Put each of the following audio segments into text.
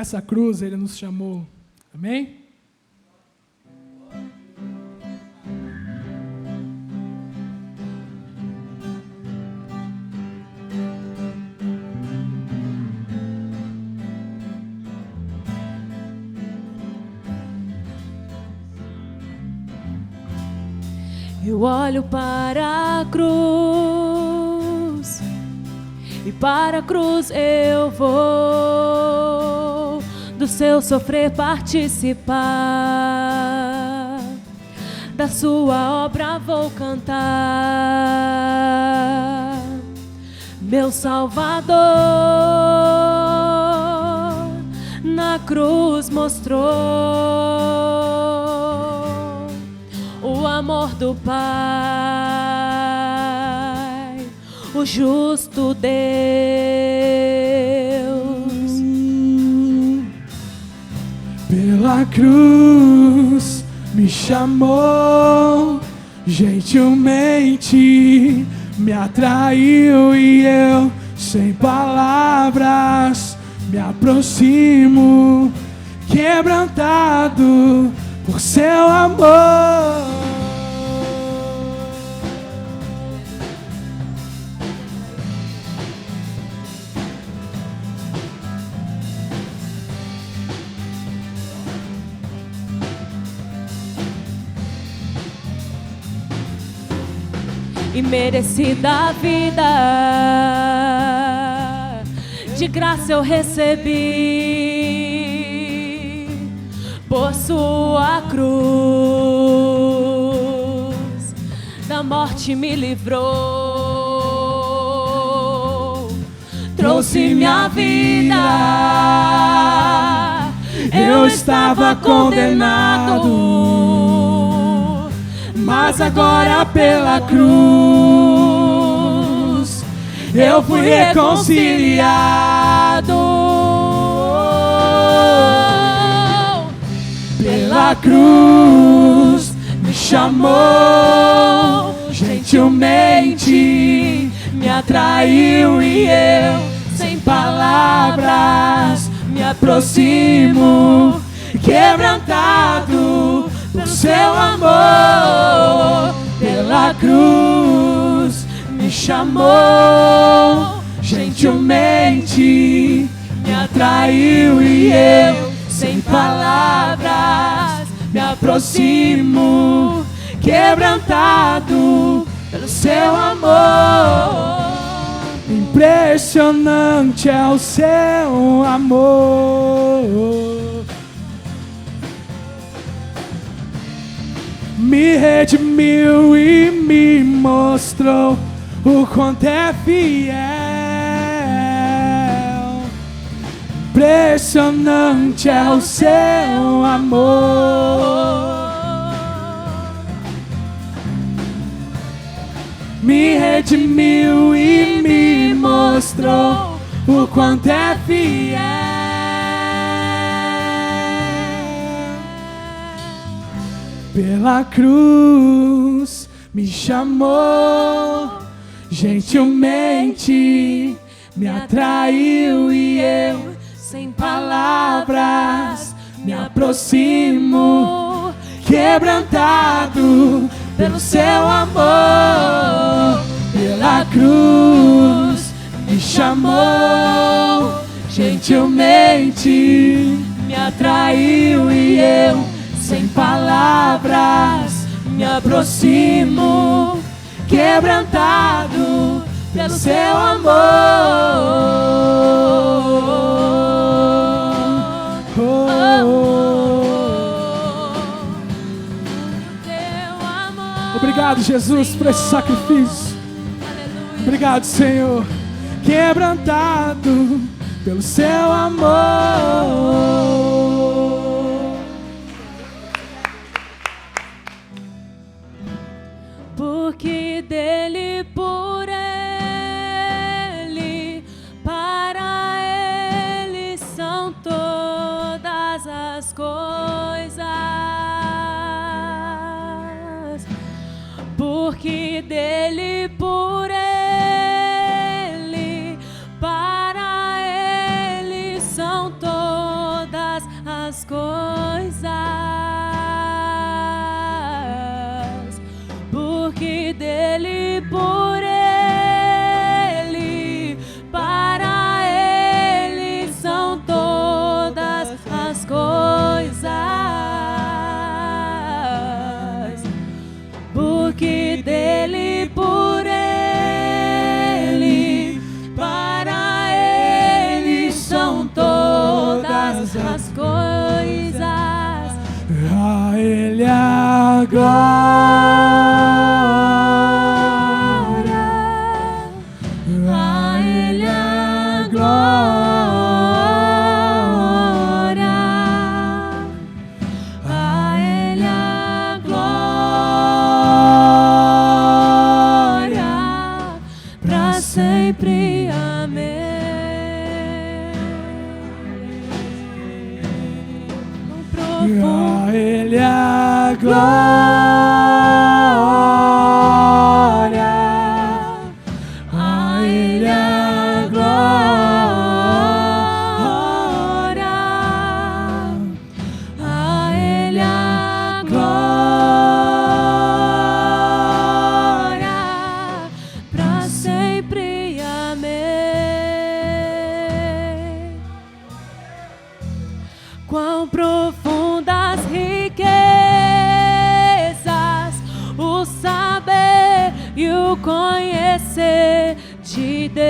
essa cruz Ele nos chamou. Amém? Eu olho para a cruz e para a cruz eu vou, do seu sofrer participar, da sua obra vou cantar. Meu Salvador na cruz mostrou o amor do Pai, o justo Deus. Pela cruz me chamou, gentilmente me atraiu e eu, sem palavras, me aproximo, quebrantado por seu amor. Imerecida a vida, de graça eu recebi, por sua cruz, da morte me livrou, trouxe minha vida. Eu estava condenado, mas agora pela cruz eu fui reconciliado. Pela cruz me chamou, gentilmente me atraiu e eu, sem palavras, me aproximo, quebrantado por seu amor. Pela cruz me chamou, gentilmente me atraiu e eu, sem palavras, me aproximo, quebrantado pelo seu amor. Impressionante é o seu amor. Me redimiu e me mostrou o quanto é fiel. Impressionante é o seu amor. Me redimiu e me mostrou o quanto é fiel. Pela cruz me chamou, gentilmente me atraiu e eu, sem palavras, me aproximo, quebrantado pelo seu amor. Pela cruz me chamou, gentilmente me atraiu e eu, sem palavras, me aproximo, quebrantado pelo seu amor. Obrigado, Jesus, por esse sacrifício. Obrigado, Senhor. Quebrantado pelo seu amor. Porque dele, por ele, para ele são todas as coisas. Porque dele, por ele, para ele são todas para sempre. Amém. A Ele a glória, a Ele a glória, A Ele a glória, para sempre. Amém. Quão profundas riquezas, o saber e o conhecer de Deus.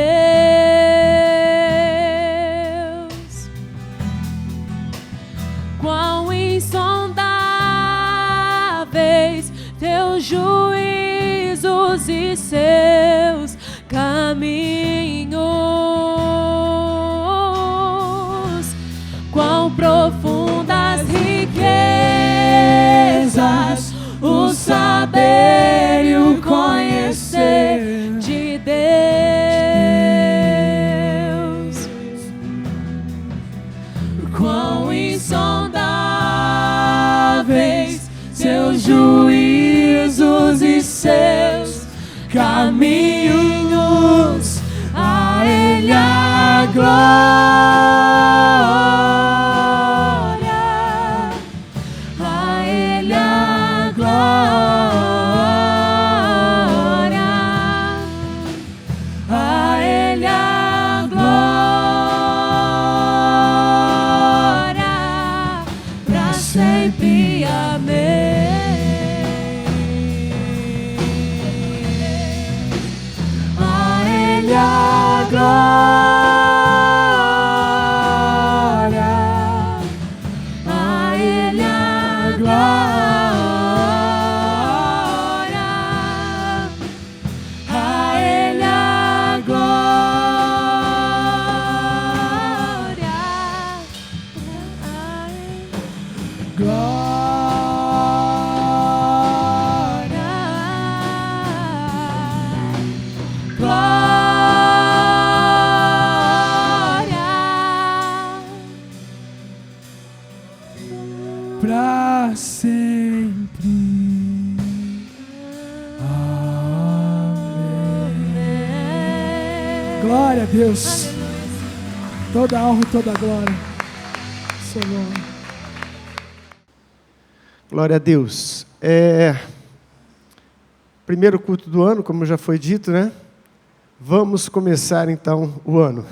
Quão insondáveis teus juízos e seus caminhos. Quão profundas riquezas, o saber e o conhecer de Deus. Quão insondáveis seus juízos e seus caminhos. A Ele a glória, a Ele a glória, a Ele a glória, para sempre. Amém. A Ele a glória, a Ele a glória, a Ele a glória. para sempre. Amém. Glória a Deus. Toda a honra e toda a glória. Senhor. Glória a Deus. Primeiro culto do ano, como já foi dito, né? Vamos começar então o ano.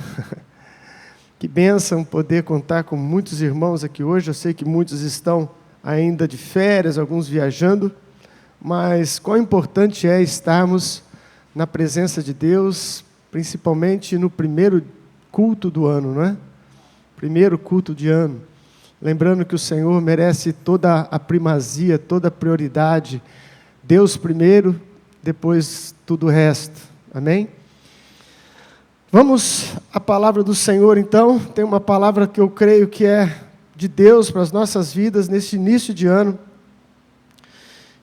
Que bênção poder contar com muitos irmãos aqui hoje. Eu sei que muitos estão ainda de férias, alguns viajando, mas quão importante é estarmos na presença de Deus, principalmente no primeiro culto do ano, não é? Primeiro culto de ano. Lembrando que o Senhor merece toda a primazia, toda a prioridade. Deus primeiro, depois tudo o resto. Amém? Vamos à palavra do Senhor, então. Tem uma palavra que eu creio que é de Deus para as nossas vidas neste início de ano.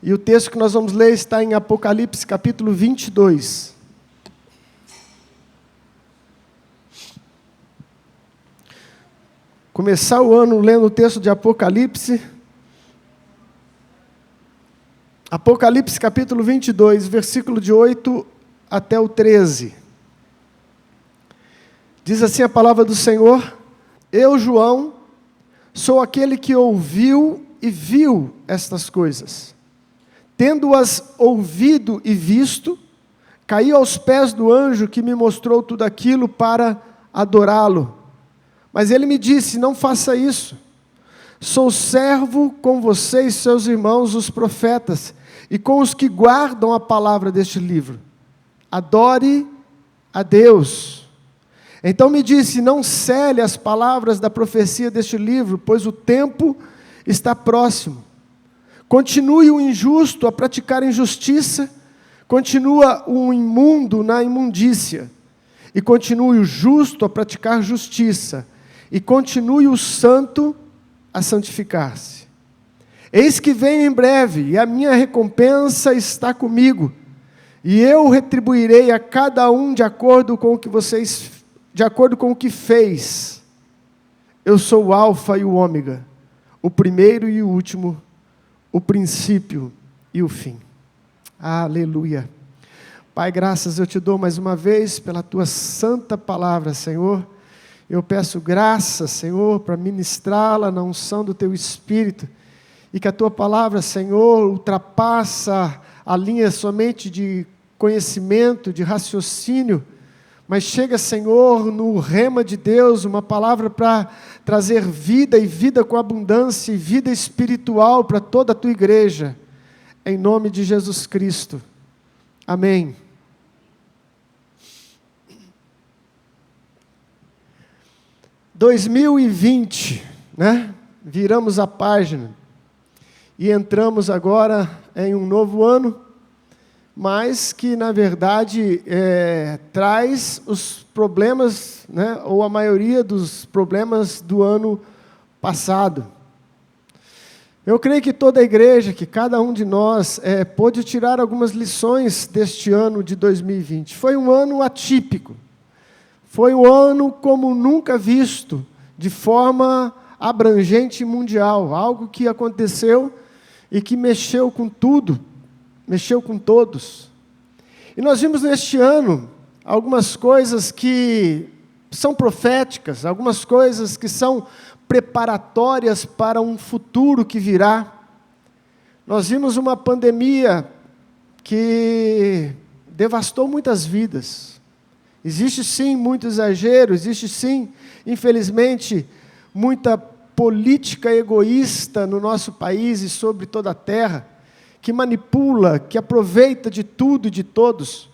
E o texto que nós vamos ler está em Apocalipse, capítulo 22. Começar o ano lendo o texto de Apocalipse. Apocalipse, capítulo 22, versículo de 8 até o 13. Diz assim a palavra do Senhor: Eu, João, sou aquele que ouviu e viu estas coisas. Tendo-as ouvido e visto, caí aos pés do anjo que me mostrou tudo aquilo para adorá-lo. Mas ele me disse: não faça isso. Sou servo com vocês, seus irmãos, os profetas, e com os que guardam a palavra deste livro. Adore a Deus. Então me disse: não cele as palavras da profecia deste livro, pois o tempo está próximo. Continue o injusto a praticar injustiça, continua o imundo na imundícia, e continue o justo a praticar justiça, e continue o santo a santificar-se. Eis que venho em breve, e a minha recompensa está comigo, e eu retribuirei a cada um de acordo com o que fez. Eu sou o Alfa e o Ômega, o primeiro e o último, o princípio e o fim. Aleluia. Pai, graças eu te dou mais uma vez pela tua santa palavra, Senhor. Eu peço graça, Senhor, para ministrá-la na unção do teu Espírito, e que a tua palavra, Senhor, ultrapassa a linha somente de conhecimento, de raciocínio, mas chega, Senhor, no rema de Deus, uma palavra para trazer vida, e vida com abundância, e vida espiritual para toda a tua igreja, em nome de Jesus Cristo. Amém. 2020, né? Viramos a página e entramos agora em um novo ano, mas que na verdade traz os problemas, né? Ou a maioria dos problemas do ano passado. Eu creio que toda a igreja, que cada um de nós pôde tirar algumas lições deste ano de 2020. Foi um ano atípico. Foi um ano como nunca visto, de forma abrangente e mundial. Algo que aconteceu e que mexeu com tudo, mexeu com todos. E nós vimos neste ano algumas coisas que são proféticas, algumas coisas que são preparatórias para um futuro que virá. Nós vimos uma pandemia que devastou muitas vidas. Existe sim muito exagero, existe sim, infelizmente, muita política egoísta no nosso país e sobre toda a terra, que manipula, que aproveita de tudo e de todos.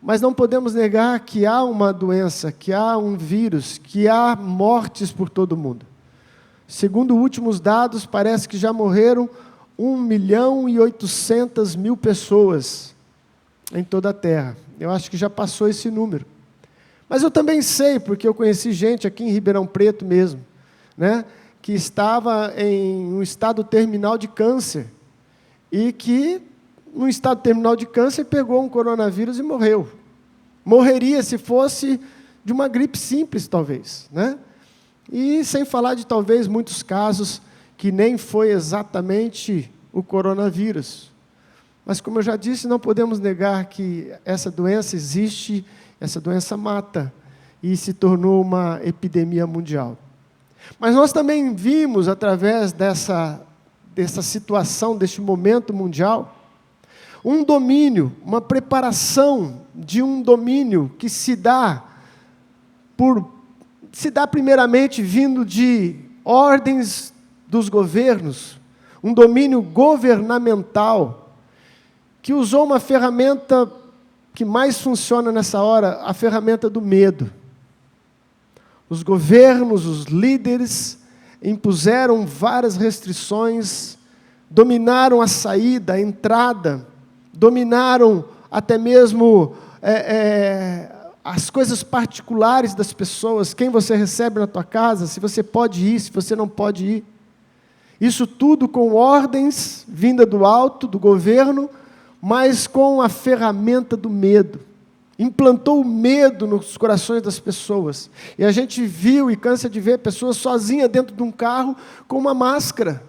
Mas não podemos negar que há uma doença, que há um vírus, que há mortes por todo mundo. Segundo últimos dados, parece que já morreram 1.800.000 pessoas em toda a terra. Eu acho que já passou esse número. Mas eu também sei, porque eu conheci gente aqui em Ribeirão Preto mesmo, né, que estava em um estado terminal de câncer, e que, no estado terminal de câncer, pegou um coronavírus e morreu. Morreria se fosse de uma gripe simples, talvez, né? E sem falar de, talvez, muitos casos que nem foi exatamente o coronavírus. Mas, como eu já disse, não podemos negar que essa doença existe. Essa doença mata e se tornou uma epidemia mundial. Mas nós também vimos, através dessa situação, deste momento mundial, um domínio, uma preparação de um domínio que se dá primeiramente vindo de ordens dos governos, um domínio governamental, que usou uma ferramenta que mais funciona nessa hora, a ferramenta do medo. Os governos, os líderes, impuseram várias restrições, dominaram a saída, a entrada, dominaram até mesmo as coisas particulares das pessoas, quem você recebe na tua casa, se você pode ir, se você não pode ir. Isso tudo com ordens vinda do alto, do governo, mas com a ferramenta do medo. Implantou o medo nos corações das pessoas. E a gente viu e cansa de ver pessoas sozinhas dentro de um carro com uma máscara.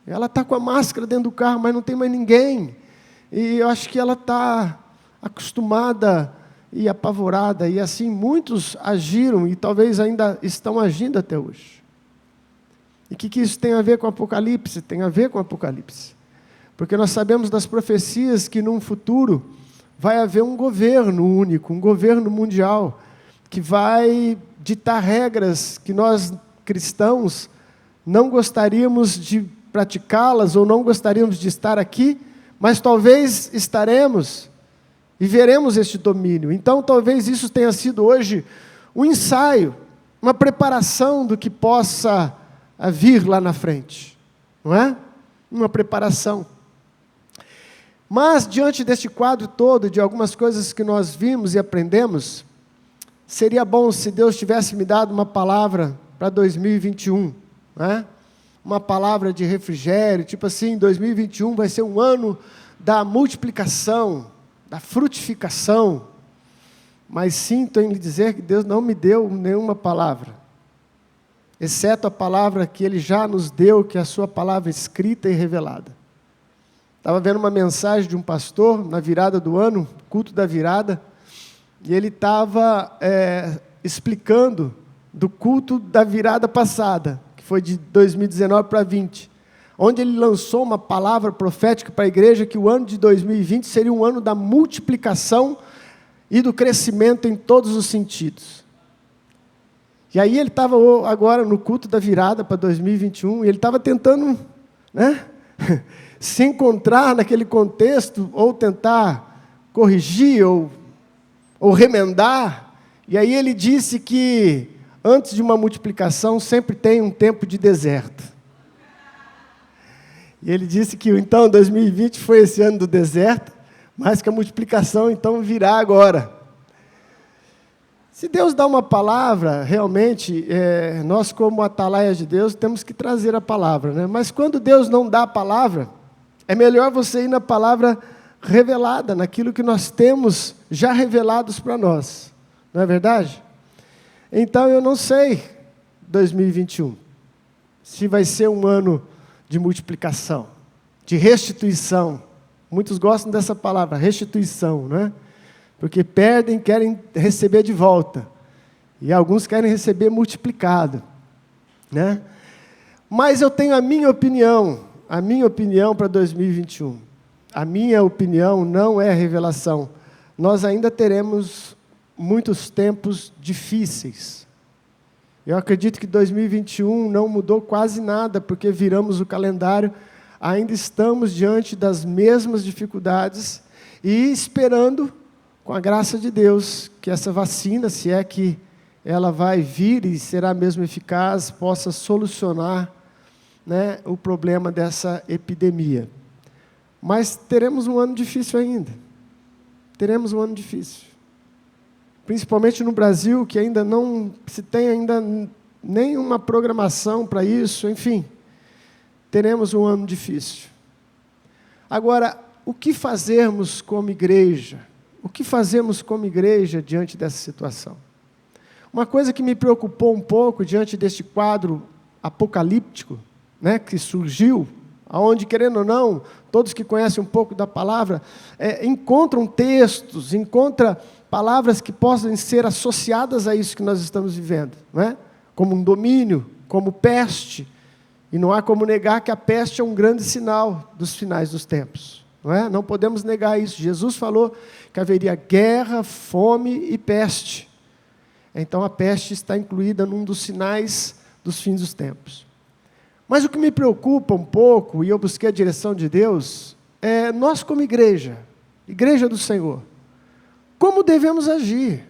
Ela está com a máscara dentro do carro, mas não tem mais ninguém. E eu acho que ela está acostumada e apavorada. E assim muitos agiram e talvez ainda estão agindo até hoje. E o que isso tem a ver com o Apocalipse? Tem a ver com o Apocalipse. Porque nós sabemos das profecias que num futuro vai haver um governo único, um governo mundial, que vai ditar regras que nós, cristãos, não gostaríamos de praticá-las ou não gostaríamos de estar aqui, mas talvez estaremos e veremos este domínio. Então, talvez isso tenha sido hoje um ensaio, uma preparação do que possa vir lá na frente, não é? Uma preparação. Mas, diante deste quadro todo, de algumas coisas que nós vimos e aprendemos, seria bom se Deus tivesse me dado uma palavra para 2021, né? Uma palavra de refrigério, tipo assim, 2021 vai ser um ano da multiplicação, da frutificação, mas sinto em lhe dizer que Deus não me deu nenhuma palavra, exceto a palavra que Ele já nos deu, que é a sua palavra escrita e revelada. Estava vendo uma mensagem de um pastor na virada do ano, culto da virada, e ele estava explicando do culto da virada passada, que foi de 2019 para 2020, onde ele lançou uma palavra profética para a igreja que o ano de 2020 seria um ano da multiplicação e do crescimento em todos os sentidos. E aí ele estava agora no culto da virada para 2021, e ele estava tentando, se encontrar naquele contexto, ou tentar corrigir, ou remendar. E aí ele disse que antes de uma multiplicação sempre tem um tempo de deserto. E ele disse que então 2020 foi esse ano do deserto, mas que a multiplicação então virá agora. Se Deus dá uma palavra, realmente, nós como atalaias de Deus temos que trazer a palavra, né? Mas quando Deus não dá a palavra, é melhor você ir na palavra revelada, naquilo que nós temos já revelados para nós. Não é verdade? Então eu não sei, 2021, se vai ser um ano de multiplicação, de restituição. Muitos gostam dessa palavra, restituição, não é? Porque perdem, querem receber de volta. E alguns querem receber multiplicado, né? Mas eu tenho a minha opinião para 2021. A minha opinião não é revelação. Nós ainda teremos muitos tempos difíceis. Eu acredito que 2021 não mudou quase nada, porque viramos o calendário, ainda estamos diante das mesmas dificuldades e esperando, com a graça de Deus, que essa vacina, se é que ela vai vir e será mesmo eficaz, possa solucionar, né, o problema dessa epidemia. Mas teremos um ano difícil ainda. Teremos um ano difícil. Principalmente no Brasil, que ainda não se tem ainda nenhuma programação para isso, enfim. Teremos um ano difícil. Agora, o que fazermos como igreja? O que fazemos como igreja diante dessa situação? Uma coisa que me preocupou um pouco diante deste quadro apocalíptico, né, que surgiu, onde, querendo ou não, todos que conhecem um pouco da palavra, encontram textos, encontram palavras que possam ser associadas a isso que nós estamos vivendo, não é? Como um domínio, como peste, e não há como negar que a peste é um grande sinal dos finais dos tempos, não é? Não podemos negar isso. Jesus falou que haveria guerra, fome e peste. Então a peste está incluída num dos sinais dos fins dos tempos. Mas o que me preocupa um pouco, e eu busquei a direção de Deus, é nós como igreja, igreja do Senhor, como devemos agir?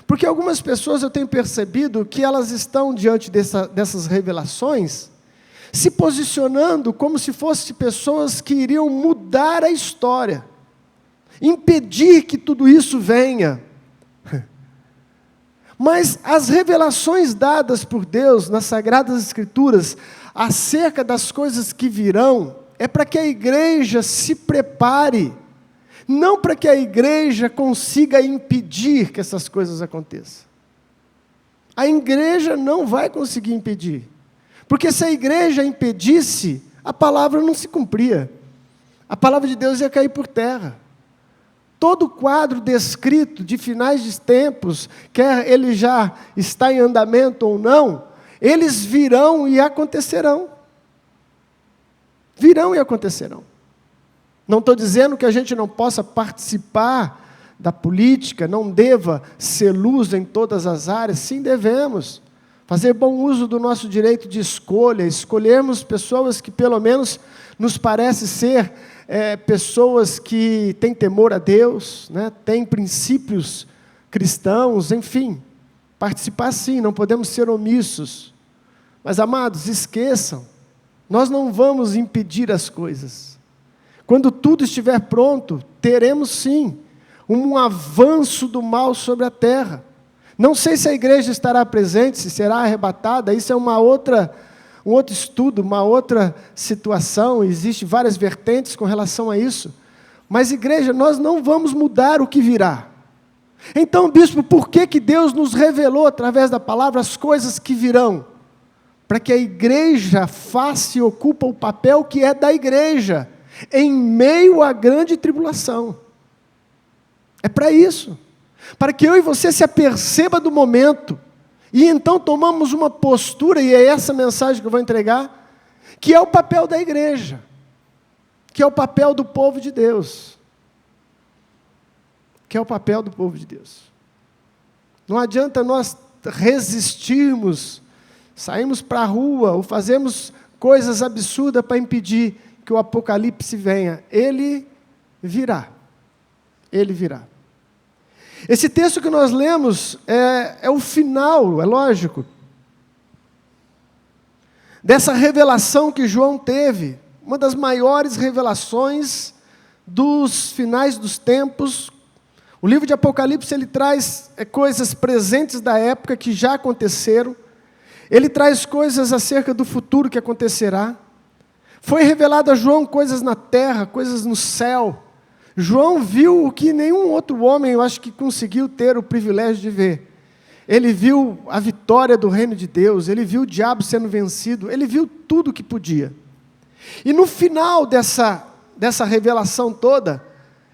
Porque algumas pessoas eu tenho percebido que elas estão diante dessas revelações, se posicionando como se fossem pessoas que iriam mudar a história, impedir que tudo isso venha. Mas as revelações dadas por Deus nas Sagradas Escrituras acerca das coisas que virão, é para que a igreja se prepare, não para que a igreja consiga impedir que essas coisas aconteçam. A igreja não vai conseguir impedir, porque se a igreja impedisse, a palavra não se cumpria, a palavra de Deus ia cair por terra. Todo o quadro descrito de finais de tempos, quer ele já está em andamento ou não, eles virão e acontecerão. Virão e acontecerão. Não estou dizendo que a gente não possa participar da política, não deva ser luz em todas as áreas. Sim, devemos. Fazer bom uso do nosso direito de escolha, escolhermos pessoas que pelo menos nos parece ser pessoas que têm temor a Deus, né, têm princípios cristãos, enfim. Participar sim, não podemos ser omissos. Mas, amados, esqueçam, nós não vamos impedir as coisas. Quando tudo estiver pronto, teremos sim um avanço do mal sobre a terra. Não sei se a igreja estará presente, se será arrebatada, isso é um outro estudo, uma outra situação, existem várias vertentes com relação a isso. Mas, igreja, nós não vamos mudar o que virá. Então, bispo, por que Deus nos revelou através da palavra as coisas que virão? Para que a igreja faça e ocupe o papel que é da igreja, em meio à grande tribulação. É para isso. Para que eu e você se aperceba do momento, e então tomamos uma postura, e é essa mensagem que eu vou entregar, que é o papel da igreja, que é o papel do povo de Deus. Que é o papel do povo de Deus. Não adianta nós resistirmos, sairmos para a rua, ou fazermos coisas absurdas para impedir que o Apocalipse venha. Ele virá. Ele virá. Esse texto que nós lemos é o final, é lógico, dessa revelação que João teve, uma das maiores revelações dos finais dos tempos. O livro de Apocalipse, ele traz coisas presentes da época que já aconteceram, ele traz coisas acerca do futuro que acontecerá. Foi revelado a João coisas na terra, coisas no céu. João viu o que nenhum outro homem, eu acho que conseguiu ter o privilégio de ver. Ele viu a vitória do reino de Deus, ele viu o diabo sendo vencido, ele viu tudo o que podia. E no final dessa revelação toda,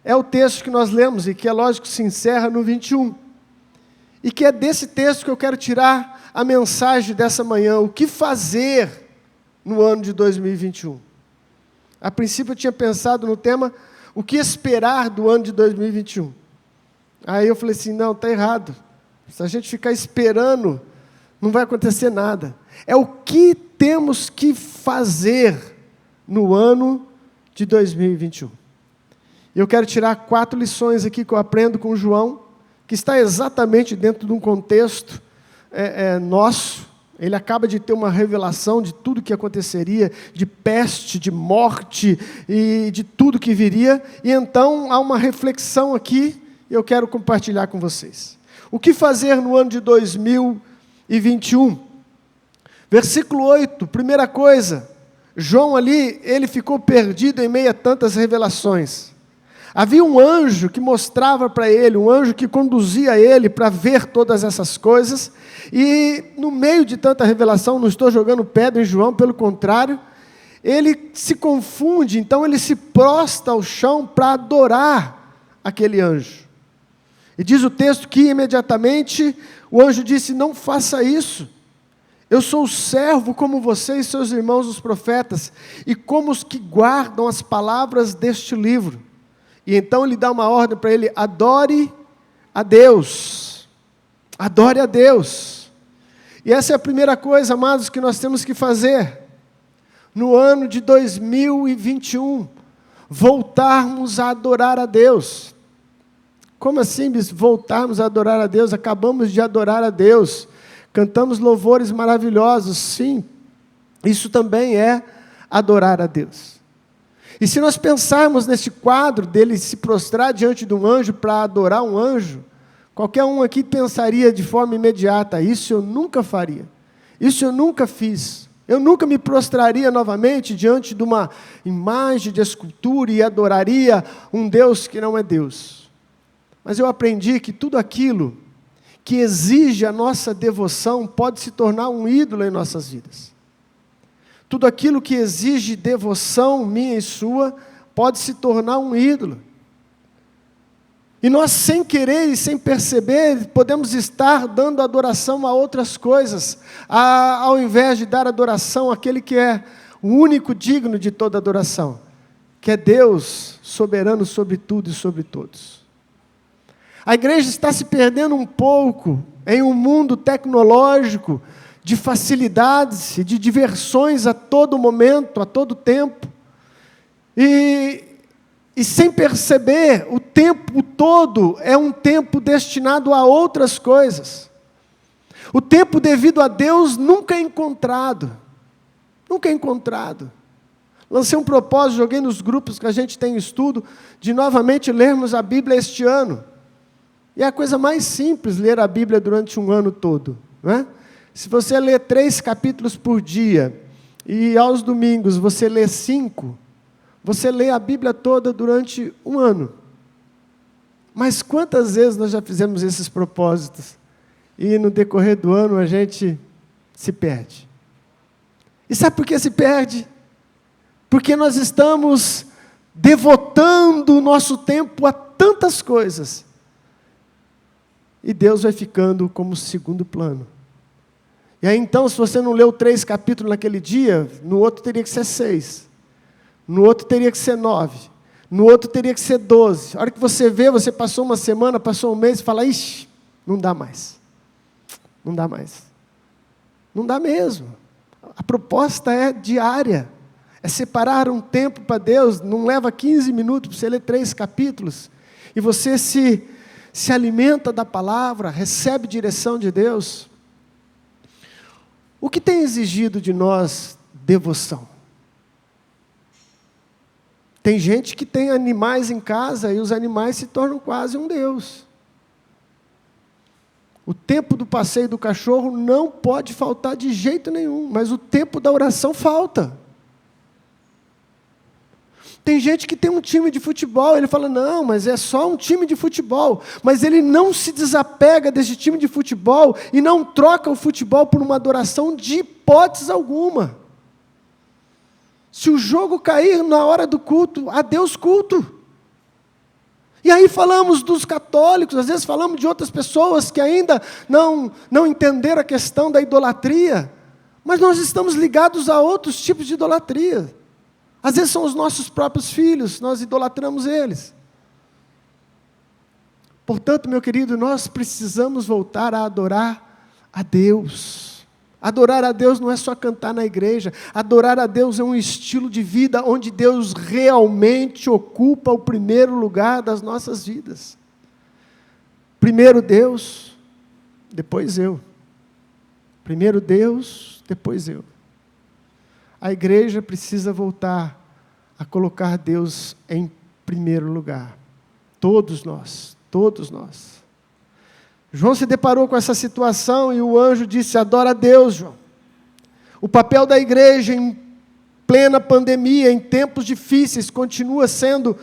é o texto que nós lemos, e que é lógico se encerra no 21. E que é desse texto que eu quero tirar a mensagem dessa manhã, o que fazer no ano de 2021. A princípio eu tinha pensado no tema, o que esperar do ano de 2021? Aí eu falei assim, não, está errado. Se a gente ficar esperando, não vai acontecer nada. É o que temos que fazer no ano de 2021. Eu quero tirar 4 lições aqui que eu aprendo com João, que está exatamente dentro de um contexto nosso. Ele acaba de ter uma revelação de tudo que aconteceria, de peste, de morte e de tudo que viria. E então há uma reflexão aqui, e eu quero compartilhar com vocês. O que fazer no ano de 2021? Versículo 8, primeira coisa, João ali, ele ficou perdido em meio a tantas revelações. Havia um anjo que mostrava para ele, um anjo que conduzia ele para ver todas essas coisas, e no meio de tanta revelação, não estou jogando pedra em João, pelo contrário, ele se confunde, então ele se prostra ao chão para adorar aquele anjo. E diz o texto que imediatamente o anjo disse, não faça isso, eu sou servo como você e seus irmãos os profetas, e como os que guardam as palavras deste livro. E então ele dá uma ordem para ele, adore a Deus. Adore a Deus. E essa é a primeira coisa, amados, que nós temos que fazer. No ano de 2021, voltarmos a adorar a Deus. Como assim, bispo? Voltarmos a adorar a Deus? Acabamos de adorar a Deus. Cantamos louvores maravilhosos, sim. Isso também é adorar a Deus. E se nós pensarmos nesse quadro dele se prostrar diante de um anjo para adorar um anjo, qualquer um aqui pensaria de forma imediata, isso eu nunca faria, isso eu nunca fiz, eu nunca me prostraria novamente diante de uma imagem de escultura e adoraria um Deus que não é Deus. Mas eu aprendi que tudo aquilo que exige a nossa devoção pode se tornar um ídolo em nossas vidas. Tudo aquilo que exige devoção minha e sua, pode se tornar um ídolo. E nós, sem querer e sem perceber, podemos estar dando adoração a outras coisas, ao invés de dar adoração àquele que é o único digno de toda adoração, que é Deus, soberano sobre tudo e sobre todos. A igreja está se perdendo um pouco em um mundo tecnológico, de facilidades e de diversões a todo momento, a todo tempo. E sem perceber, o tempo todo é um tempo destinado a outras coisas. O tempo devido a Deus nunca é encontrado. Nunca é encontrado. Lancei um propósito, joguei nos grupos que a gente tem estudo, de novamente lermos a Bíblia este ano. E é a coisa mais simples ler a Bíblia durante um ano todo, não é? Se você lê 3 capítulos por dia, e aos domingos você lê 5, você lê a Bíblia toda durante um ano. Mas quantas vezes nós já fizemos esses propósitos e no decorrer do ano a gente se perde? E sabe por que se perde? Porque nós estamos devotando o nosso tempo a tantas coisas. E Deus vai ficando como segundo plano. E aí então, se você não leu 3 capítulos naquele dia, no outro teria que ser 6. No outro teria que ser 9. No outro teria que ser 12. A hora que você vê, você passou uma semana, passou um mês, e fala, ixi, não dá mais. Não dá mais. Não dá mesmo. A proposta é diária. É separar um tempo para Deus, não leva 15 minutos para você ler 3 capítulos. E você se alimenta da palavra, recebe direção de Deus. O que tem exigido de nós devoção? Tem gente que tem animais em casa e os animais se tornam quase um Deus. O tempo do passeio do cachorro não pode faltar de jeito nenhum, mas o tempo da oração falta. Tem gente que tem um time de futebol, ele fala, não, mas é só um time de futebol. Mas ele não se desapega desse time de futebol e não troca o futebol por uma adoração de hipótese alguma. Se o jogo cair na hora do culto, a Deus culto. E aí falamos dos católicos, às vezes falamos de outras pessoas que ainda não entenderam a questão da idolatria. Mas nós estamos ligados a outros tipos de idolatria. Às vezes são os nossos próprios filhos, nós idolatramos eles. Portanto, meu querido, nós precisamos voltar a adorar a Deus. Adorar a Deus não é só cantar na igreja. Adorar a Deus é um estilo de vida onde Deus realmente ocupa o primeiro lugar das nossas vidas. Primeiro Deus, depois eu. Primeiro Deus, depois eu. A igreja precisa voltar a colocar Deus em primeiro lugar. Todos nós, todos nós. João se deparou com essa situação e o anjo disse, adora a Deus, João. O papel da igreja em plena pandemia, em tempos difíceis, continua sendo,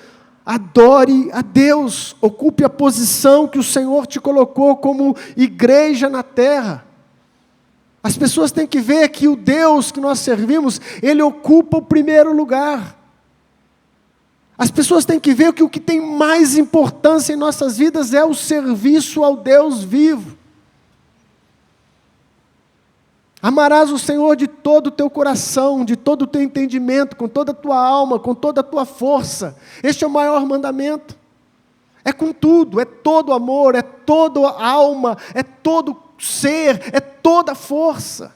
adore a Deus, ocupe a posição que o Senhor te colocou como igreja na terra. As pessoas têm que ver que o Deus que nós servimos, Ele ocupa o primeiro lugar. As pessoas têm que ver que o que tem mais importância em nossas vidas é o serviço ao Deus vivo. Amarás o Senhor de todo o teu coração, de todo o teu entendimento, com toda a tua alma, com toda a tua força. Este é o maior mandamento. É com tudo, é todo amor, é toda a alma, é todo ser, é toda força.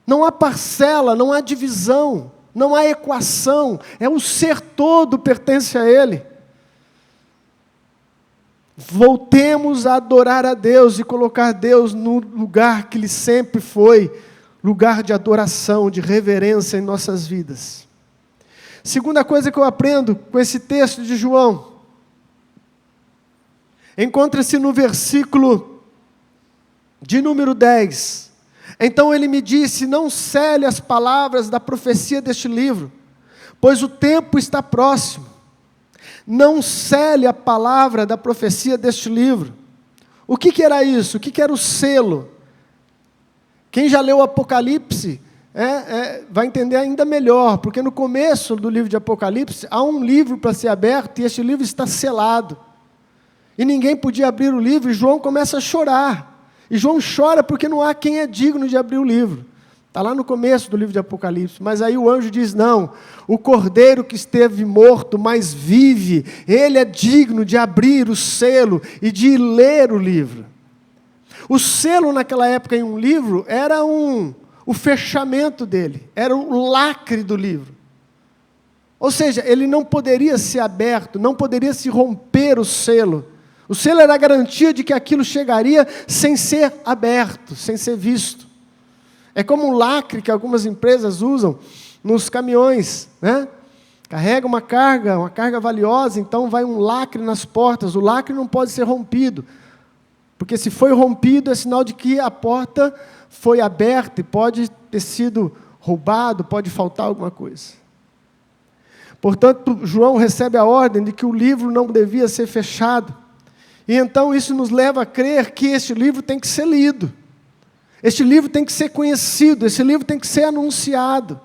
Não há parcela, não há divisão, não há equação, é o ser todo pertence a Ele. Voltemos a adorar a Deus e colocar Deus no lugar que Ele sempre foi, lugar de adoração, de reverência em nossas vidas. Segunda coisa que eu aprendo com esse texto de João, encontra-se no versículo de número 10. Então ele me disse, não cele as palavras da profecia deste livro, pois o tempo está próximo. Não cele a palavra da profecia deste livro. O que era isso? O que era o selo? Quem já leu o Apocalipse vai entender ainda melhor, porque no começo do livro de Apocalipse, há um livro para ser aberto, e este livro está selado. E ninguém podia abrir o livro, e João começa a chorar. E João chora porque não há quem é digno de abrir o livro. Está lá no começo do livro de Apocalipse. Mas aí o anjo diz, não, o cordeiro que esteve morto, mas vive, ele é digno de abrir o selo e de ler o livro. O selo naquela época em um livro era o fechamento dele, era o lacre do livro. Ou seja, ele não poderia ser aberto, não poderia se romper o selo. O selo era a garantia de que aquilo chegaria sem ser aberto, sem ser visto. É como um lacre que algumas empresas usam nos caminhões, né? Carrega uma carga valiosa, então vai um lacre nas portas. O lacre não pode ser rompido, porque se foi rompido é sinal de que a porta foi aberta e pode ter sido roubado, pode faltar alguma coisa. Portanto, João recebe a ordem de que o livro não devia ser fechado. E então isso nos leva a crer que este livro tem que ser lido. Este livro tem que ser conhecido, esse livro tem que ser anunciado.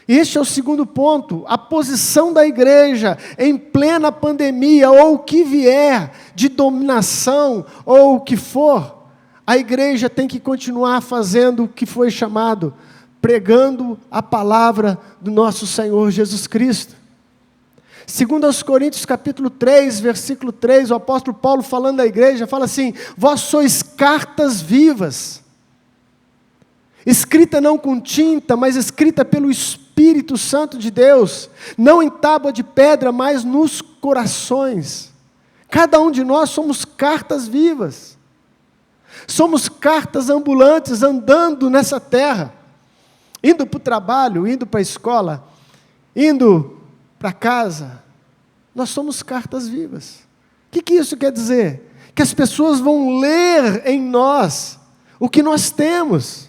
E este é o segundo ponto, a posição da igreja em plena pandemia, ou o que vier de dominação, ou o que for, a igreja tem que continuar fazendo o que foi chamado, pregando a palavra do nosso Senhor Jesus Cristo. Segundo aos Coríntios capítulo 3, versículo 3, o apóstolo Paulo falando à igreja, fala assim: vós sois cartas vivas, escrita não com tinta, mas escrita pelo Espírito Santo de Deus, não em tábua de pedra, mas nos corações. Cada um de nós somos cartas vivas, somos cartas ambulantes, andando nessa terra, indo para o trabalho, indo para a escola, indo para casa. Nós somos cartas vivas. O que isso quer dizer? Que as pessoas vão ler em nós o que nós temos.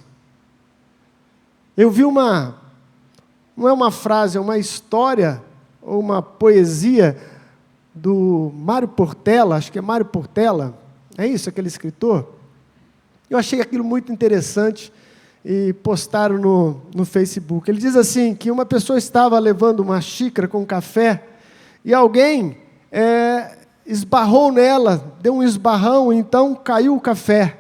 Eu vi não é uma frase, é uma história, ou uma poesia do Mário Portela, acho que é Mário Portela, é isso, aquele escritor? Eu achei aquilo muito interessante e postaram no Facebook. Ele diz assim, que uma pessoa estava levando uma xícara com café e alguém esbarrou nela, deu um esbarrão, então caiu o café.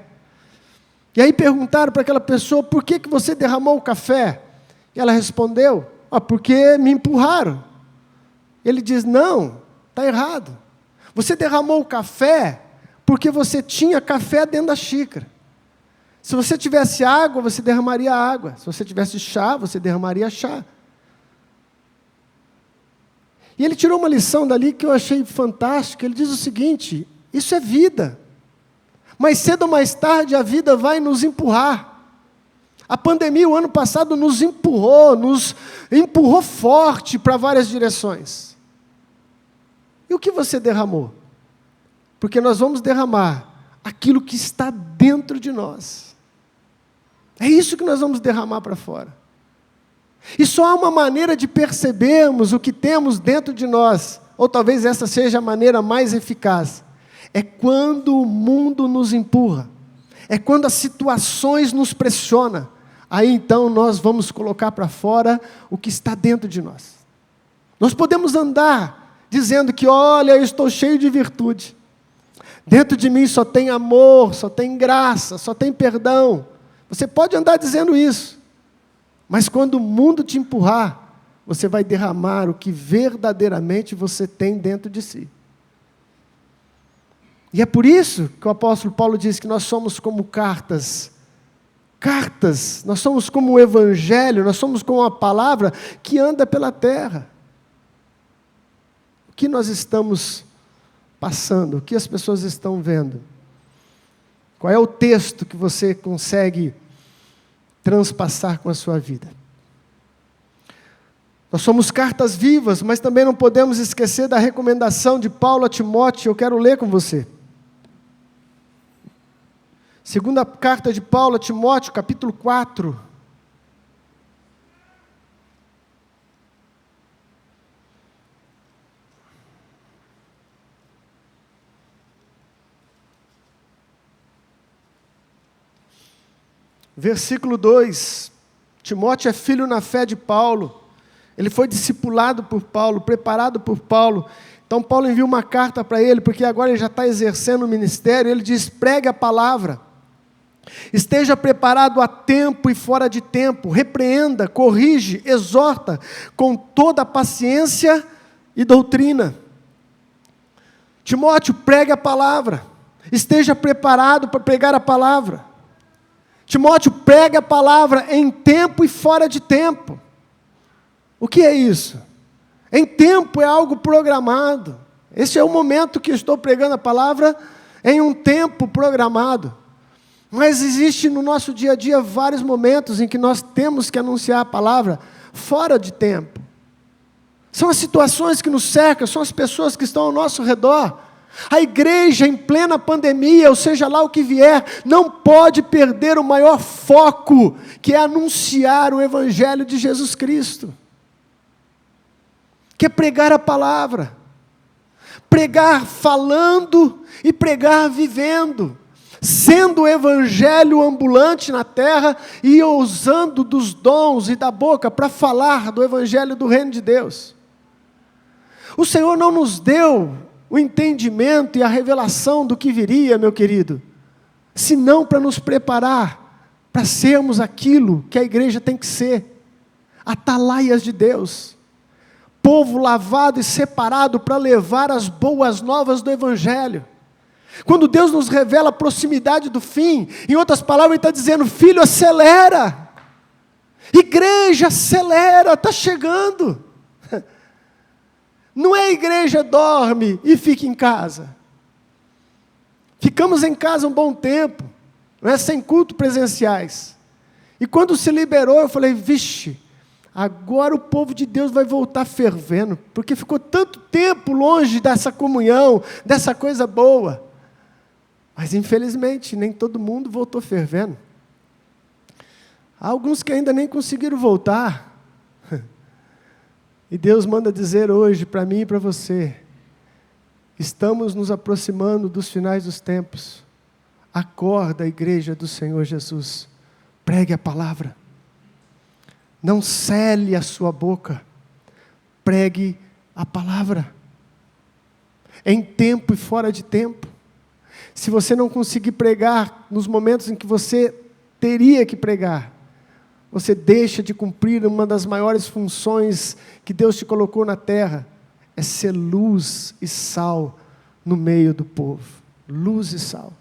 E aí perguntaram para aquela pessoa: por que você derramou o café? E ela respondeu: porque me empurraram. Ele diz: não, está errado. Você derramou o café porque você tinha café dentro da xícara. Se você tivesse água, você derramaria água. Se você tivesse chá, você derramaria chá. E ele tirou uma lição dali que eu achei fantástica. Ele diz o seguinte: isso é vida. Mais cedo ou mais tarde a vida vai nos empurrar. A pandemia, o ano passado, nos empurrou forte para várias direções. E o que você derramou? Porque nós vamos derramar aquilo que está dentro de nós. É isso que nós vamos derramar para fora. E só há uma maneira de percebermos o que temos dentro de nós, ou talvez essa seja a maneira mais eficaz. É quando o mundo nos empurra, é quando as situações nos pressionam, aí então nós vamos colocar para fora o que está dentro de nós. Nós podemos andar dizendo que, olha, eu estou cheio de virtude, dentro de mim só tem amor, só tem graça, só tem perdão. Você pode andar dizendo isso, mas quando o mundo te empurrar, você vai derramar o que verdadeiramente você tem dentro de si. E é por isso que o apóstolo Paulo diz que nós somos como cartas, nós somos como o evangelho, nós somos como uma palavra que anda pela terra. O que nós estamos passando, o que as pessoas estão vendo? Qual é o texto que você consegue transpassar com a sua vida? Nós somos cartas vivas, mas também não podemos esquecer da recomendação de Paulo a Timóteo. Eu quero ler com você. Segunda carta de Paulo a Timóteo, capítulo 4. Versículo 2. Timóteo é filho na fé de Paulo. Ele foi discipulado por Paulo, preparado por Paulo. Então Paulo envia uma carta para ele, porque agora ele já está exercendo o ministério. Ele diz: pregue a palavra. Esteja preparado a tempo e fora de tempo, repreenda, corrige, exorta, com toda a paciência e doutrina. Timóteo, pregue a palavra, esteja preparado para pregar a palavra. Timóteo, pregue a palavra em tempo e fora de tempo. O que é isso? Em tempo é algo programado. Esse é o momento que eu estou pregando a palavra, em um tempo programado. Mas existe no nosso dia a dia vários momentos em que nós temos que anunciar a palavra fora de tempo. São as situações que nos cercam, são as pessoas que estão ao nosso redor. A igreja em plena pandemia, ou seja lá o que vier, não pode perder o maior foco, que é anunciar o evangelho de Jesus Cristo. que é pregar a palavra. Pregar falando e pregar vivendo. Sendo o evangelho ambulante na terra e usando dos dons e da boca para falar do evangelho do reino de Deus. O Senhor não nos deu o entendimento e a revelação do que viria, meu querido, senão para nos preparar para sermos aquilo que a igreja tem que ser, atalaias de Deus, povo lavado e separado para levar as boas novas do evangelho. Quando Deus nos revela a proximidade do fim, em outras palavras, Ele está dizendo: filho, acelera, igreja, acelera, está chegando. Não é igreja dorme e fica em casa. Ficamos em casa um bom tempo, não é, sem culto presenciais. E quando se liberou, eu falei: vixe, agora o povo de Deus vai voltar fervendo, porque ficou tanto tempo longe dessa comunhão, dessa coisa boa. Mas infelizmente, nem todo mundo voltou fervendo. Há alguns que ainda nem conseguiram voltar. E Deus manda dizer hoje para mim e para você: estamos nos aproximando dos finais dos tempos. Acorda, igreja do Senhor Jesus. Pregue a palavra. Não cele a sua boca. Pregue a palavra. Em tempo e fora de tempo. Se você não conseguir pregar nos momentos em que você teria que pregar, você deixa de cumprir uma das maiores funções que Deus te colocou na terra, é ser luz e sal no meio do povo. Luz e sal.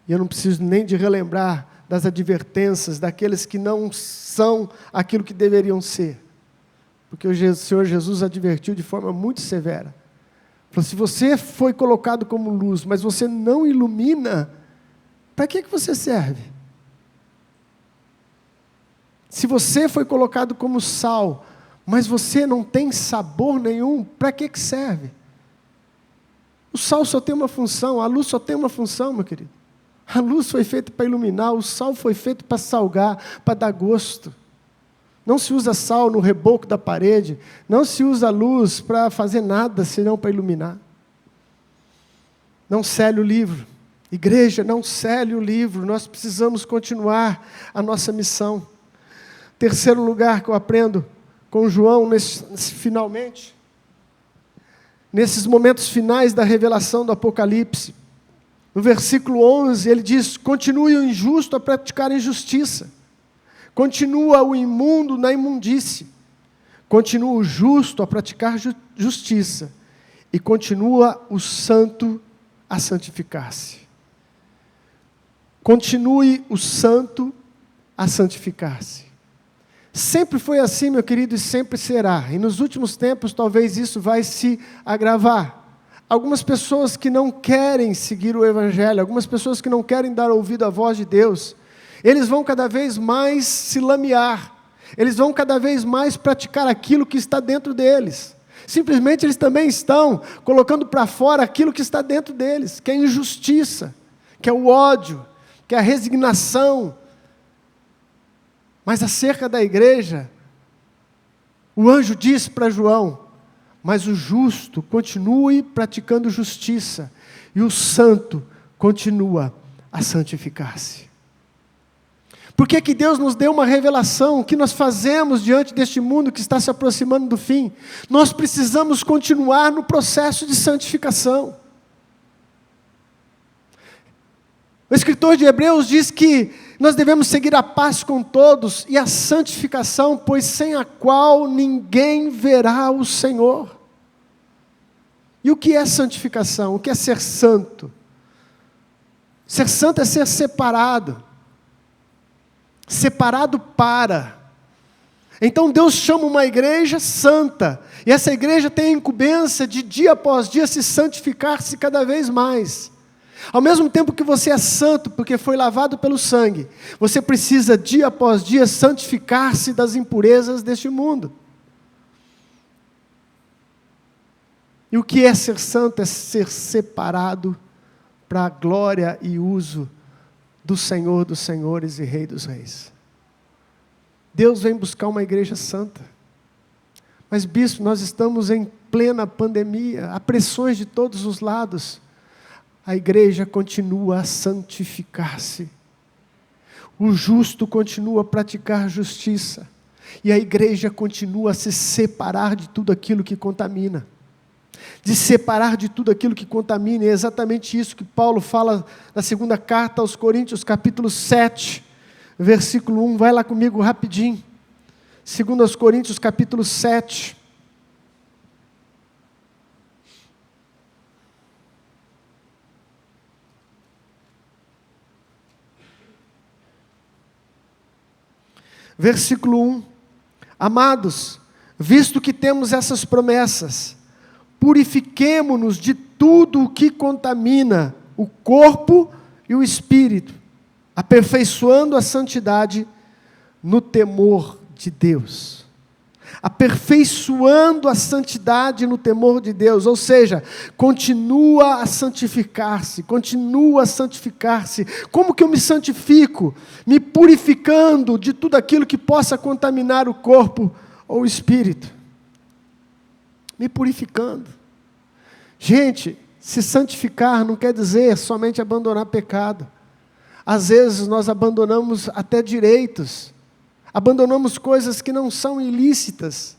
E eu não preciso nem de relembrar das advertências daqueles que não são aquilo que deveriam ser. Porque o Senhor Jesus advertiu de forma muito severa. Falou: se você foi colocado como luz, mas você não ilumina, para que você serve? Se você foi colocado como sal, mas você não tem sabor nenhum, para que serve? O sal só tem uma função, a luz só tem uma função, meu querido. A luz foi feita para iluminar, o sal foi feito para salgar, para dar gosto. Não se usa sal no reboco da parede, não se usa luz para fazer nada, senão para iluminar. Não cele o livro. Igreja, não cele o livro, nós precisamos continuar a nossa missão. Terceiro lugar que eu aprendo com João, finalmente, nesses momentos finais da revelação do Apocalipse, no versículo 11, ele diz: continue o injusto a praticar injustiça. Continua o imundo na imundície. Continua o justo a praticar justiça. E continua o santo a santificar-se. Continue o santo a santificar-se. Sempre foi assim, meu querido, e sempre será. E nos últimos tempos, talvez isso vai se agravar. Algumas pessoas que não querem seguir o Evangelho, algumas pessoas que não querem dar ouvido à voz de Deus, eles vão cada vez mais se lamear, eles vão cada vez mais praticar aquilo que está dentro deles. Simplesmente eles também estão colocando para fora aquilo que está dentro deles, que é a injustiça, que é o ódio, que é a resignação. Mas acerca da igreja, o anjo disse para João: mas o justo continue praticando justiça, e o santo continua a santificar-se. Por que que Deus nos deu uma revelação? O que nós fazemos diante deste mundo que está se aproximando do fim? Nós precisamos continuar no processo de santificação. O escritor de Hebreus diz que nós devemos seguir a paz com todos e a santificação, pois sem a qual ninguém verá o Senhor. E o que é santificação? O que é ser santo? Ser santo é ser separado. Separado para. Então Deus chama uma igreja santa, e essa igreja tem a incumbência de dia após dia se santificar-se cada vez mais. Ao mesmo tempo que você é santo, porque foi lavado pelo sangue, você precisa dia após dia santificar-se das impurezas deste mundo. E o que é ser santo? É ser separado para a glória e uso do Senhor dos senhores e Rei dos reis. Deus vem buscar uma igreja santa, Mas, bispo, nós estamos em plena pandemia, há pressões de todos os lados. A igreja continua a santificar-se. O justo continua a praticar justiça. E a igreja continua a se separar de tudo aquilo que contamina. De separar de tudo aquilo que contamina. É exatamente isso que Paulo fala na segunda carta aos Coríntios, capítulo 7, versículo 1. Vai lá comigo rapidinho. 2 Coríntios, capítulo 7. Versículo 1. Amados, visto que temos essas promessas, purifiquemo-nos de tudo o que contamina o corpo e o espírito, aperfeiçoando a santidade no temor de Deus. Aperfeiçoando a santidade no temor de Deus, ou seja, continua a santificar-se, continua a santificar-se. Como que eu me santifico? Me purificando de tudo aquilo que possa contaminar o corpo ou o espírito. Me purificando. Gente, se santificar não quer dizer somente abandonar pecado. Às vezes nós abandonamos até direitos, abandonamos coisas que não são ilícitas,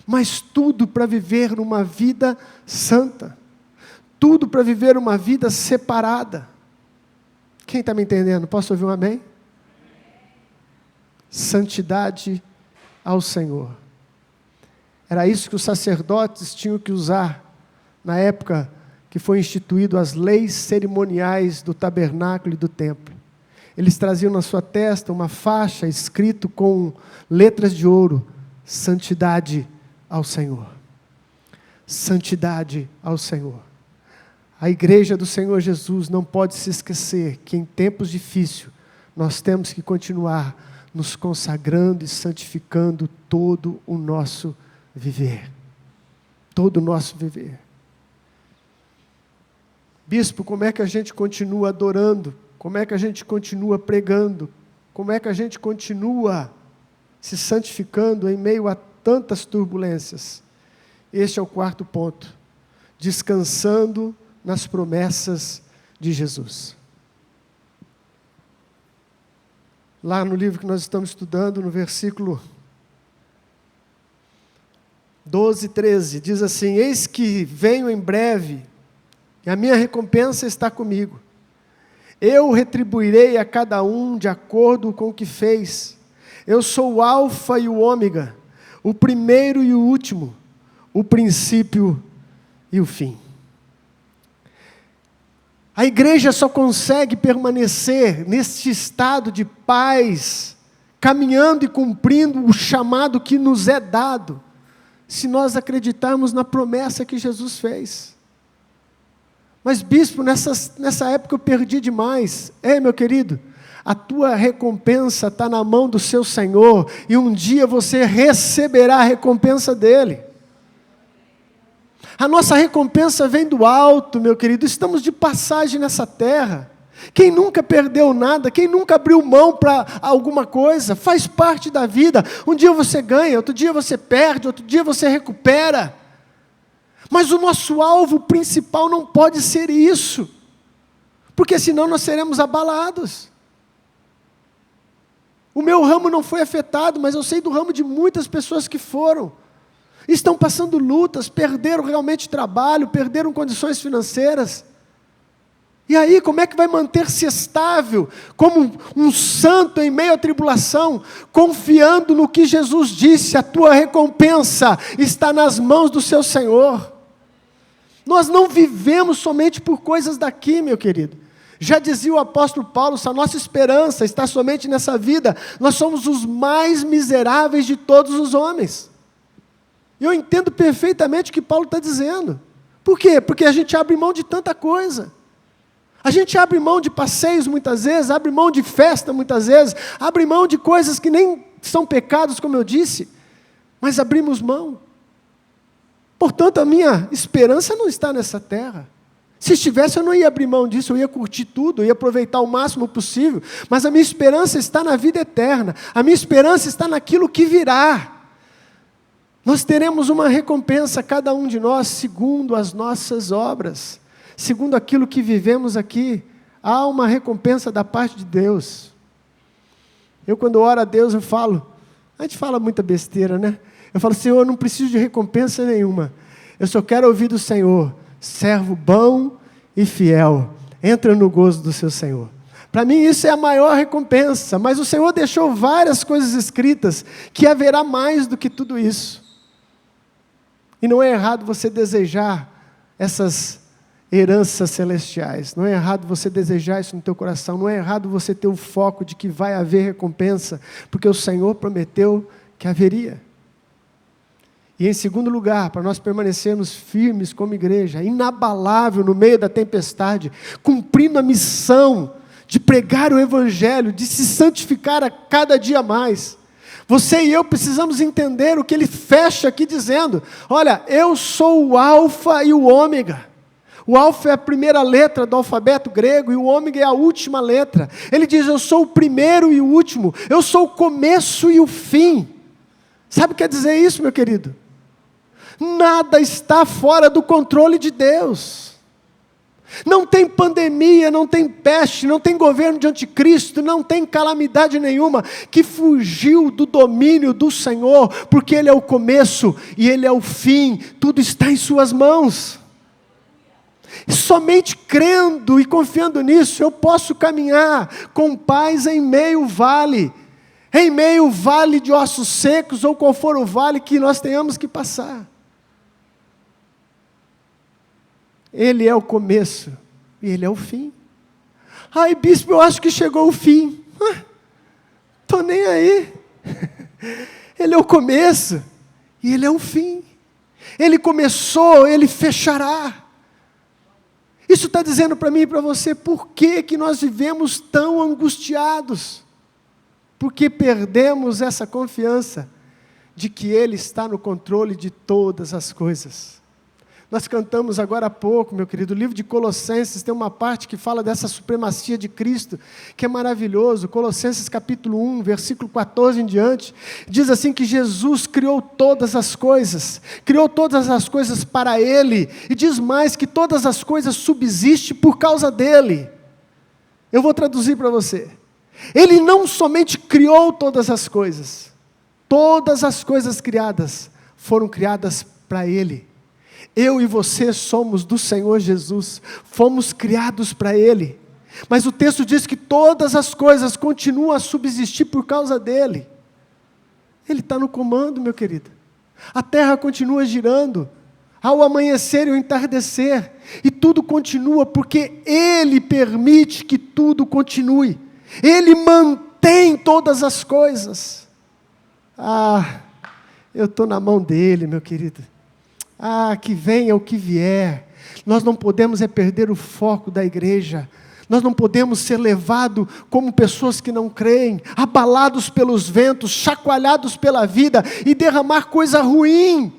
mas tudo para viver numa vida santa, tudo para viver uma vida separada. Quem está me entendendo? Posso ouvir um amém? Santidade ao Senhor. Era isso que os sacerdotes tinham que usar na época que foi instituído as leis cerimoniais do tabernáculo e do templo. Eles traziam na sua testa uma faixa escrito com letras de ouro: santidade ao Senhor. Santidade ao Senhor. A igreja do Senhor Jesus não pode se esquecer que em tempos difíceis nós temos que continuar nos consagrando e santificando todo o nosso viver. Todo o nosso viver. Bispo, como é que a gente continua adorando? Como é que a gente continua pregando? Como é que a gente continua se santificando em meio a tantas turbulências? Este é o quarto ponto. Descansando nas promessas de Jesus. Lá no livro que nós estamos estudando, no versículo 12, 13, diz assim: eis que venho em breve, e a minha recompensa está comigo. Eu retribuirei a cada um de acordo com o que fez. Eu sou o Alfa e o Ômega, o primeiro e o último, o princípio e o fim. A igreja só consegue permanecer neste estado de paz, caminhando e cumprindo o chamado que nos é dado, se nós acreditarmos na promessa que Jesus fez. Mas, bispo, nessa época eu perdi demais. Ei, meu querido, a tua recompensa está na mão do seu Senhor, e um dia você receberá a recompensa dEle. A nossa recompensa vem do alto, meu querido. Estamos de passagem nessa terra. Quem nunca perdeu nada, quem nunca abriu mão para alguma coisa, faz parte da vida. Um dia você ganha, outro dia você perde, outro dia você recupera. Mas o nosso alvo principal não pode ser isso, porque senão nós seremos abalados. O meu ramo não foi afetado, mas eu sei do ramo de muitas pessoas que foram. Estão passando lutas, perderam realmente trabalho, perderam condições financeiras. E aí, como é que vai manter-se estável, como um santo em meio à tribulação, confiando no que Jesus disse: a tua recompensa está nas mãos do seu Senhor. Nós não vivemos somente por coisas daqui, meu querido. Já dizia o apóstolo Paulo, se a nossa esperança está somente nessa vida, nós somos os mais miseráveis de todos os homens. E eu entendo perfeitamente o que Paulo está dizendo. Por quê? Porque a gente abre mão de tanta coisa. A gente abre mão de passeios muitas vezes, abre mão de festa muitas vezes, abre mão de coisas que nem são pecados, como eu disse, mas abrimos mão. Portanto, a minha esperança não está nessa terra. Se estivesse, eu não ia abrir mão disso, eu ia curtir tudo, eu ia aproveitar o máximo possível, mas a minha esperança está na vida eterna, a minha esperança está naquilo que virá. Nós teremos uma recompensa, cada um de nós, segundo as nossas obras, segundo aquilo que vivemos aqui. Há uma recompensa da parte de Deus. Eu, quando oro a Deus, a gente fala muita besteira, né? Eu falo, Senhor, eu não preciso de recompensa nenhuma. Eu só quero ouvir do Senhor, servo bom e fiel, entra no gozo do seu Senhor. Para mim isso é a maior recompensa, mas o Senhor deixou várias coisas escritas, que haverá mais do que tudo isso. E não é errado você desejar essas heranças celestiais, não é errado você desejar isso no teu coração, não é errado você ter o foco de que vai haver recompensa, porque o Senhor prometeu que haveria. E em segundo lugar, para nós permanecermos firmes como igreja, inabalável no meio da tempestade, cumprindo a missão de pregar o Evangelho, de se santificar a cada dia mais. Você e eu precisamos entender o que ele fecha aqui dizendo, olha, eu sou o alfa e o ômega. O alfa é a primeira letra do alfabeto grego e o ômega é a última letra. Ele diz, eu sou o primeiro e o último, eu sou o começo e o fim. Sabe o que quer dizer isso, meu querido? Nada está fora do controle de Deus. Não tem pandemia, não tem peste, não tem governo de anticristo, não tem calamidade nenhuma que fugiu do domínio do Senhor, porque Ele é o começo e Ele é o fim, tudo está em suas mãos. E somente crendo e confiando nisso, eu posso caminhar com paz em meio vale de ossos secos, ou qual for o vale que nós tenhamos que passar. Ele é o começo e Ele é o fim. Ai, bispo, eu acho que chegou o fim. Estou nem aí. Ele é o começo e Ele é o fim. Ele começou, Ele fechará. Isso está dizendo para mim e para você, por que nós vivemos tão angustiados? Porque perdemos essa confiança de que Ele está no controle de todas as coisas. Nós cantamos agora há pouco, meu querido, o livro de Colossenses tem uma parte que fala dessa supremacia de Cristo, que é maravilhoso. Colossenses capítulo 1, versículo 14 em diante, diz assim que Jesus criou todas as coisas para Ele, e diz mais que todas as coisas subsistem por causa dEle. Eu vou traduzir para você. Ele não somente criou todas as coisas criadas foram criadas para Ele. Eu e você somos do Senhor Jesus, fomos criados para Ele, mas o texto diz que todas as coisas continuam a subsistir por causa dEle. Ele está no comando, meu querido. A terra continua girando, ao amanhecer e ao entardecer, e tudo continua porque Ele permite que tudo continue, Ele mantém todas as coisas. Eu estou na mão dEle, meu querido. Que venha o que vier, nós não podemos perder o foco da igreja, nós não podemos ser levados como pessoas que não creem, abalados pelos ventos, chacoalhados pela vida e derramar coisa ruim.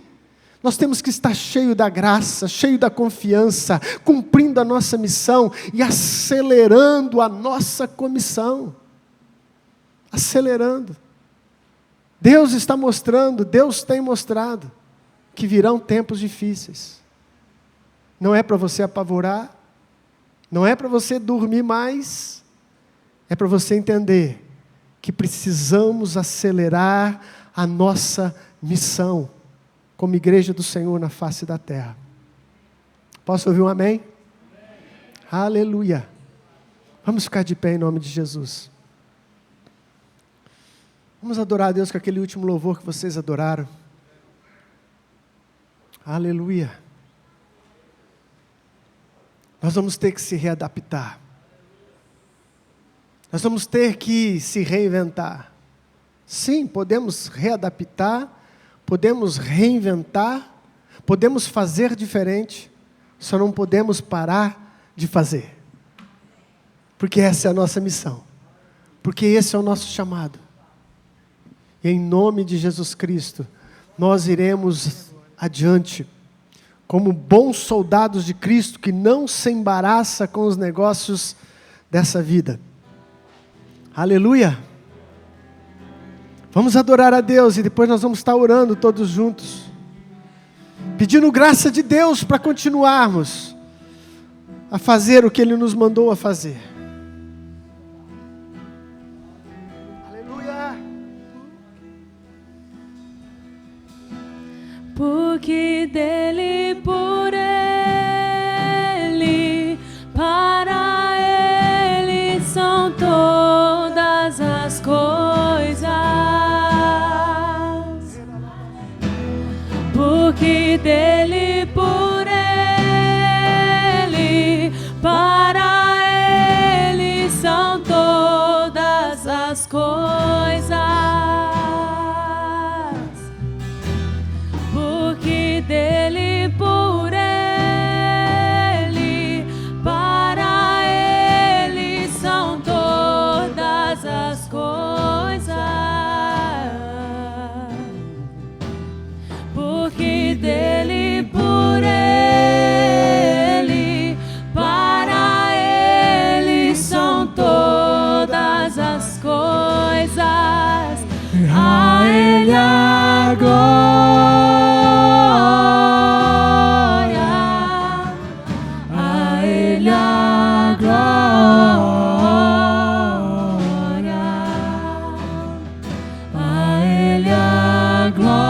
Nós temos que estar cheio da graça, cheio da confiança, cumprindo a nossa missão e acelerando a nossa comissão. Acelerando. Deus está mostrando, Deus tem mostrado que virão tempos difíceis. Não é para você apavorar, não é para você dormir mais, é para você entender que precisamos acelerar a nossa missão como igreja do Senhor na face da terra. Posso ouvir um amém? Amém. Aleluia. Vamos ficar de pé em nome de Jesus. Vamos adorar a Deus com aquele último louvor que vocês adoraram. Aleluia. Nós vamos ter que se readaptar. Nós vamos ter que se reinventar. Sim, podemos readaptar, podemos reinventar, podemos fazer diferente, só não podemos parar de fazer. Porque essa é a nossa missão. Porque esse é o nosso chamado. E em nome de Jesus Cristo, nós iremos adiante, como bons soldados de Cristo, que não se embaraça com os negócios dessa vida. Aleluia! Vamos adorar a Deus e depois nós vamos estar orando todos juntos, pedindo graça de Deus para continuarmos a fazer o que Ele nos mandou a fazer. Aleluia! Porque dele, por ele, para ele são todas as coisas. Porque dele, por ele, para ele são todas as coisas. Porque dele, por ele, para ele são todas as coisas. Porque dele, por ele, para ele são todas as coisas. A ele a glória, a ele a glória, a ele a glória,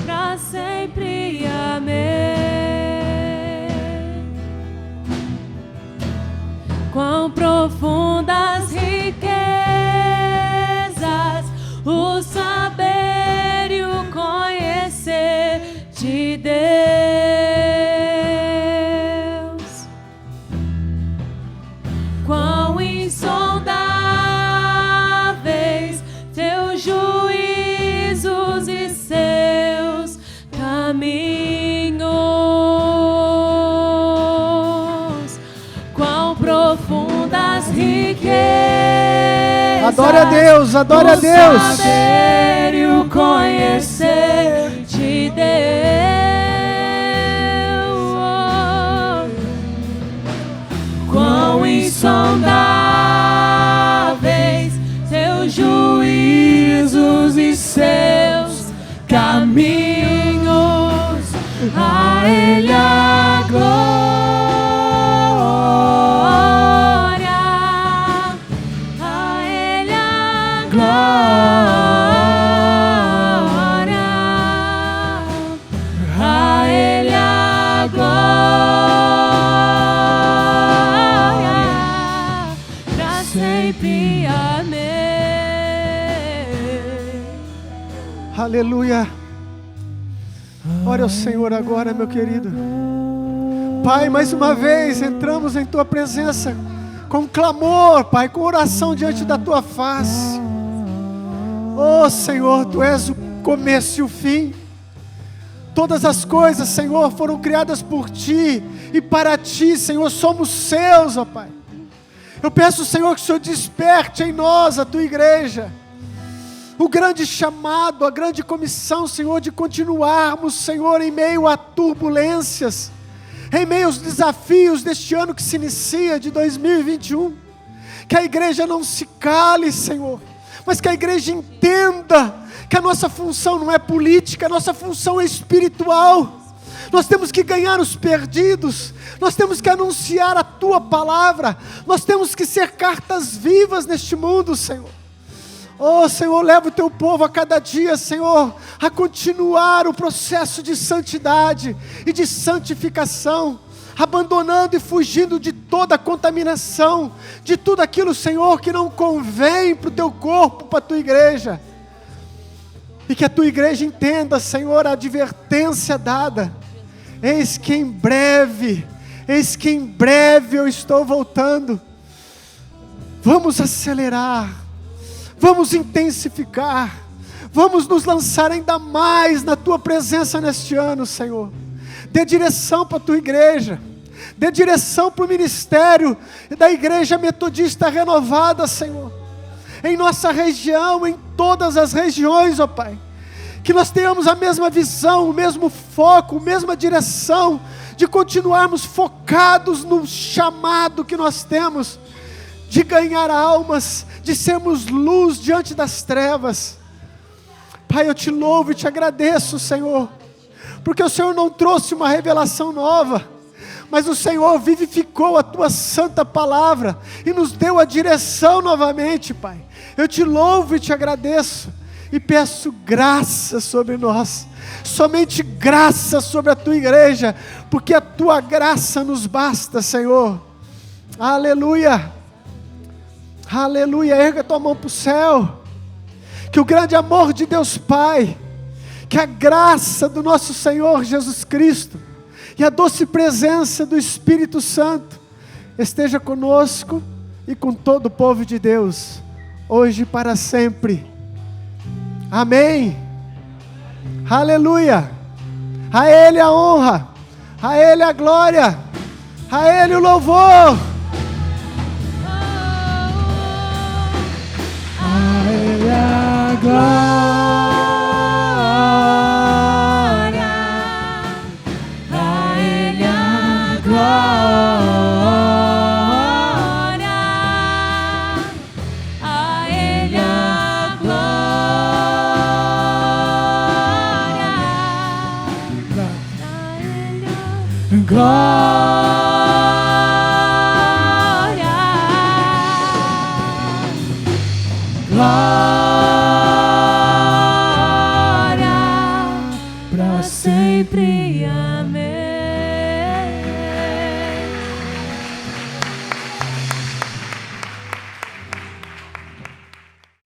pra sempre. Amém. Quão profundas riquezas o saber e o conhecer de Deus. Quão insondáveis teus juízos e seus caminhos. Quão profundas riquezas. Adore a Deus, adore a Deus. O saber e o conhecer de Deus. Quão insondáveis seus juízos e seus caminhos. A ele a glória, a ele a glória, a ele a glória, pra sempre. Amém. Aleluia. Ore ao Senhor agora, meu querido. Pai, mais uma vez entramos em Tua presença com clamor, Pai, com oração diante da Tua face. Oh Senhor, Tu és o começo e o fim. Todas as coisas, Senhor, foram criadas por Ti e para Ti, Senhor, somos seus, ó Pai. Eu peço, Senhor, que o Senhor desperte em nós, a Tua igreja, o grande chamado, a grande comissão, Senhor, de continuarmos, Senhor, em meio a turbulências, em meio aos desafios deste ano que se inicia, de 2021, que a igreja não se cale, Senhor, mas que a igreja entenda que a nossa função não é política, a nossa função é espiritual. Nós temos que ganhar os perdidos, nós temos que anunciar a Tua palavra, nós temos que ser cartas vivas neste mundo, Senhor. Oh Senhor, leva o Teu povo a cada dia, Senhor, a continuar o processo de santidade e de santificação, abandonando e fugindo de toda a contaminação, de tudo aquilo, Senhor, que não convém para o Teu corpo, para a Tua igreja. E que a Tua igreja entenda, Senhor, a advertência dada. Eis que em breve eu estou voltando. Vamos acelerar, vamos intensificar, vamos nos lançar ainda mais na Tua presença neste ano, Senhor. Dê direção para a Tua igreja, dê direção para o ministério da Igreja Metodista Renovada, Senhor, em nossa região, em todas as regiões, ó Pai. Que nós tenhamos a mesma visão, o mesmo foco, a mesma direção, de continuarmos focados no chamado que nós temos, de ganhar almas, de sermos luz diante das trevas. Pai, eu te louvo e te agradeço, Senhor, porque o Senhor não trouxe uma revelação nova, mas o Senhor vivificou a tua santa palavra e nos deu a direção novamente, Pai. Eu te louvo e te agradeço e peço graça sobre nós, somente graça sobre a tua igreja, porque a tua graça nos basta, Senhor. Aleluia, aleluia. Erga a tua mão para o céu. Que o grande amor de Deus Pai, que a graça do nosso Senhor Jesus Cristo e a doce presença do Espírito Santo esteja conosco e com todo o povo de Deus, hoje e para sempre. Amém. Aleluia. A Ele a honra, a Ele a glória, a Ele o louvor. A Ele a glória, a Ele a glória, a Ele a glória, a Ele a glória, para sempre. Amém.